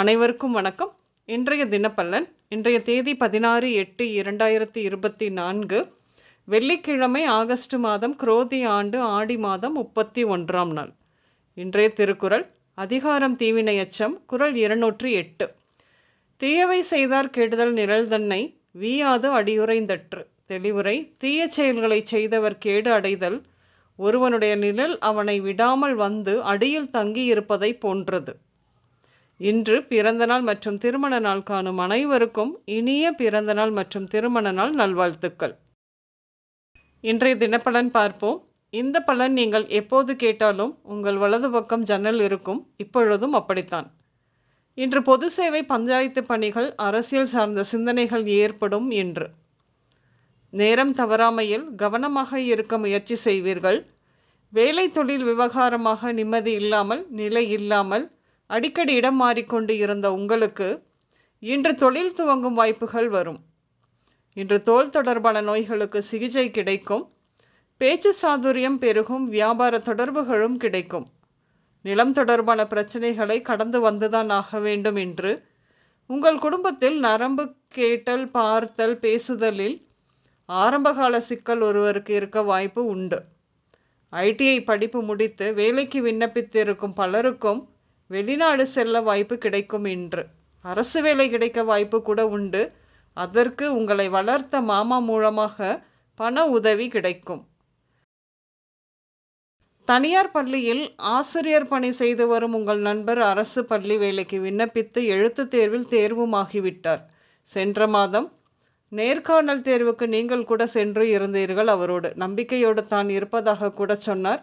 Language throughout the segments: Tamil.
அனைவருக்கும் வணக்கம். இன்றைய தினப்பலன். இன்றைய தேதி 16/8/2024 வெள்ளிக்கிழமை, ஆகஸ்ட் மாதம், குரோதி ஆண்டு ஆடி மாதம் 31ஆம் நாள். இன்றைய திருக்குறள். அதிகாரம் தீவினை அச்சம். குறள் 208. தீயவை செய்தார் கெடுதல் நிழல் தன்னை வீயாது அடியுறைந்தற்று. தெளிவுரை. தீய செயல்களை செய்தவர் கேடு அடைதல் ஒருவனுடைய நிழல் அவனை விடாமல் வந்து அடியில் தங்கியிருப்பதை போன்றது. இன்று பிறந்தநாள் மற்றும் திருமண நாள் காணும் அனைவருக்கும் இனிய பிறந்தநாள் மற்றும் திருமண நாள் நல்வாழ்த்துக்கள். இன்றைய தினப்பலன் பார்ப்போம். இந்த பலன் நீங்கள் எப்போது கேட்டாலும் உங்கள் வலது பக்கம் ஜன்னல் இருக்கும். இப்பொழுதும் அப்படித்தான். இன்று பொது சேவை, பஞ்சாயத்து பணிகள், அரசியல் சார்ந்த சிந்தனைகள் ஏற்படும் என்று. நேரம் தவறாமையில் கவனமாக இருக்க முயற்சி செய்வீர்கள். வேலை தொழில் விவகாரமாக நிம்மதி இல்லாமல், நிலை இல்லாமல் அடிக்கடி இடம் மாறிக்கொண்டு இருந்த உங்களுக்கு இன்று தொழில் துவங்கும் வாய்ப்புகள் வரும். இன்று தோல் தொடர்பான நோய்களுக்கு சிகிச்சை கிடைக்கும். பேச்சு சாதுரியம் பெருகும். வியாபார தொடர்புகளும் கிடைக்கும். நிலம் தொடர்பான பிரச்சனைகளை கடந்து வந்துதான் ஆக வேண்டும் என்று. உங்கள் குடும்பத்தில் நரம்பு கேட்டல், பார்த்தல், பேசுதலில் ஆரம்பகால சிக்கல் ஒருவருக்கு இருக்க வாய்ப்பு உண்டு. ஐடிஐ படிப்பு முடித்து வேலைக்கு விண்ணப்பித்திருக்கும் பலருக்கும் வெளிநாடு செல்ல வாய்ப்பு கிடைக்கும். இன்று அரசு வேலை கிடைக்க வாய்ப்பு கூட உண்டு. அதற்கு உங்களை வளர்த்த மாமா மூலமாக பண உதவி கிடைக்கும். தனியார் பள்ளியில் ஆசிரியர் பணி செய்து வரும் உங்கள் நண்பர் அரசு பள்ளி வேலைக்கு விண்ணப்பித்து எழுத்து தேர்வில் தேர்வுமாகிவிட்டார். சென்ற மாதம் நேர்காணல் தேர்வுக்கு நீங்கள் கூட சென்று இருந்தீர்கள். அவரோடு நம்பிக்கையோடு தான் இருப்பதாக கூட சொன்னார்.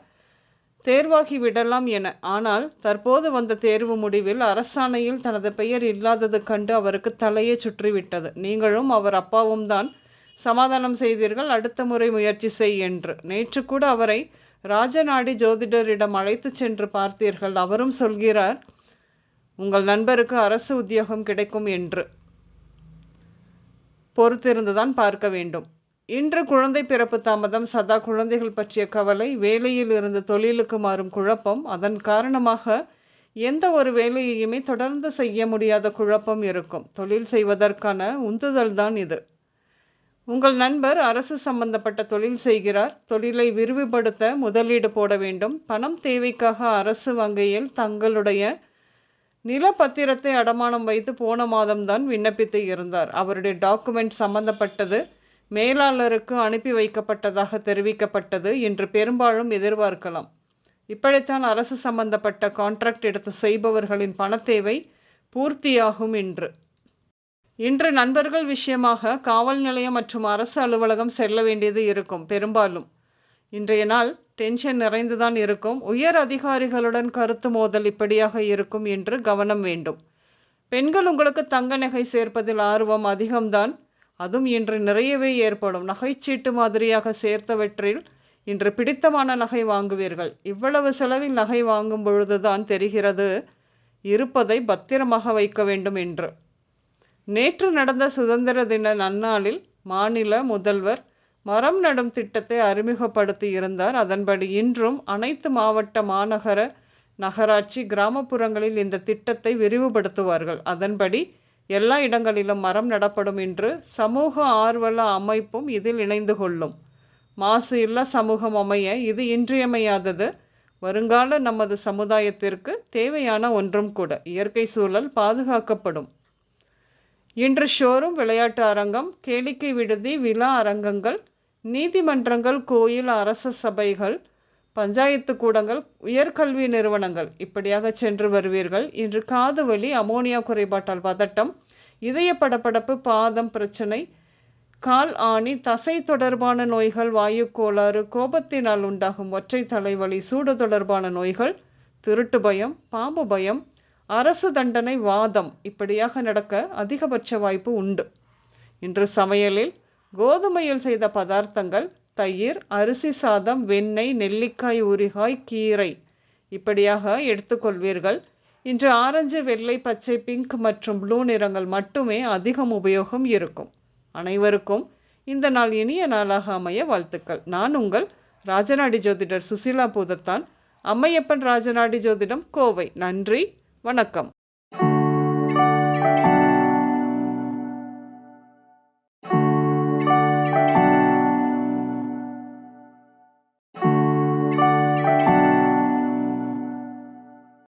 தேர்வாகி விடலாம் என. ஆனால் தற்போது வந்த தேர்வு முடிவில் அரசாணையில் தனது பெயர் இல்லாதது கண்டு அவருக்கு தலையே சுற்றிவிட்டது. நீங்களும் அவர் அப்பாவும் தான் சமாதானம் செய்தீர்கள். அடுத்த முறை முயற்சி செய் என்று. நேற்று கூட அவரை ராஜநாடி ஜோதிடரிடம் அழைத்து சென்று பார்த்தீர்கள். அவரும் சொல்கிறார் உங்கள் நண்பருக்கு அரசு உத்தியோகம் கிடைக்கும் என்று. பொறுத்திருந்துதான் பார்க்க வேண்டும். இன்று குழந்தை பிறப்பு தாமதம், சதா குழந்தைகள் பற்றிய கவலை, வேலையில் இருந்து தொழிலுக்கு மாறும் குழப்பம், அதன் காரணமாக எந்த ஒரு வேலையையுமே தொடர்ந்து செய்ய முடியாத குழப்பம் இருக்கும். தொழில் செய்வதற்கான உந்துதல் தான் இது. உங்கள் நண்பர் அரசு சம்பந்தப்பட்ட தொழில் செய்கிறார். தொழிலை விரிவுபடுத்த முதலீடு போட வேண்டும். பணம் தேவைக்காக அரசு வங்கியில் தங்களுடைய நிலப்பத்திரத்தை அடமானம் வைத்து போன மாதம்தான் விண்ணப்பித்து இருந்தார். அவருடைய டாக்குமெண்ட் சம்பந்தப்பட்டது மேலாளருக்கு அனுப்பி வைக்கப்பட்டதாக தெரிவிக்கப்பட்டது என்று பெரும்பாலும் எதிர்பார்க்கலாம். இப்படித்தான் அரசு சம்பந்தப்பட்ட கான்ட்ராக்ட் எடுத்து செய்பவர்களின் பணத்தேவை பூர்த்தியாகும். இன்று நண்பர்கள் விஷயமாக காவல் நிலையம் மற்றும் அரசு அலுவலகம் செல்ல வேண்டியது இருக்கும். பெரும்பாலும் இன்றைய நாள் டென்ஷன் நிறைந்துதான் இருக்கும். உயர் அதிகாரிகளுடன் கருத்து மோதல் இப்படியாக இருக்கும் என்று கவனம் வேண்டும். பெண்கள் உங்களுக்கு தங்க நகை சேர்ப்பதில் ஆர்வம் அதிகம்தான். அதுவும் இன்று நிறையவே ஏற்படும். நகைச்சீட்டு மாதிரியாக சேர்த்தவற்றில் இன்று பிடித்தமான நகை வாங்குவீர்கள். இவ்வளவு செலவில் நகை வாங்கும் பொழுதுதான் தெரிகிறது இருப்பதை பத்திரமாக வைக்க வேண்டும் என்று. நேற்று நடந்த சுதந்திர தின நன்னாளில் மாநில முதல்வர் மரம் நடும் திட்டத்தை அறிமுகப்படுத்தி இருந்தார். அதன்படி இன்றும் அனைத்து மாவட்ட, மாநகர, நகராட்சி, கிராமப்புறங்களில் இந்த திட்டத்தை விரிவுபடுத்துவார்கள். அதன்படி எல்லா இடங்களிலும் மரம் நடப்படும் என்று சமூக ஆர்வல அமைப்பும் இதில் இணைந்து கொள்ளும். மாசு இல்லா சமூகம் அமைய இது இன்றியமையாதது. வருங்கால நமது சமுதாயத்திற்கு தேவையான ஒன்றும் கூட. இயற்கை சூழல் பாதுகாக்கப்படும். இன்று ஷோரூம், விளையாட்டு அரங்கம், கேளிக்கை விடுதி, விழா அரங்கங்கள், நீதிமன்றங்கள், கோயில், அரச சபைகள், பஞ்சாயத்து கூடங்கள், உயர்கல்வி நிறுவனங்கள் இப்படியாக சென்று வருவீர்கள். இன்று காது வலி, அமோனியா குறைபாட்டால் பதட்டம், இதய படபடப்பு, பாதம் பிரச்சனை, கால் ஆணி, தசை தொடர்பான நோய்கள், வாயு கோளாறு, கோபத்தினால் உண்டாகும் ஒற்றை தலைவலி, சூடு தொடர்பான நோய்கள், திருட்டு பயம், பாம்பு பயம், அரசு தண்டனை, வாதம் இப்படியாக நடக்க அதிகபட்ச வாய்ப்பு உண்டு. இன்று சமையலில் கோதுமையில் செய்த பதார்த்தங்கள், தயிர், அரிசி சாதம், வெண்ணெய், நெல்லிக்காய் ஊறுகாய், கீரை இப்படியாக எடுத்துக்கொள்வீர்கள். இன்று ஆரஞ்சு, வெள்ளை, பச்சை, பிங்க் மற்றும் ப்ளூ நிறங்கள் மட்டுமே அதிகம் உபயோகம் இருக்கும். அனைவருக்கும் இந்த நாள் இனிய நாளாக அமைய வாழ்த்துக்கள். நான் உங்கள் ராஜநாடி ஜோதிடர் சுசீலா பூதத்தான், அம்மையப்பன் ராஜநாடி ஜோதிடம், கோவை. நன்றி, வணக்கம்.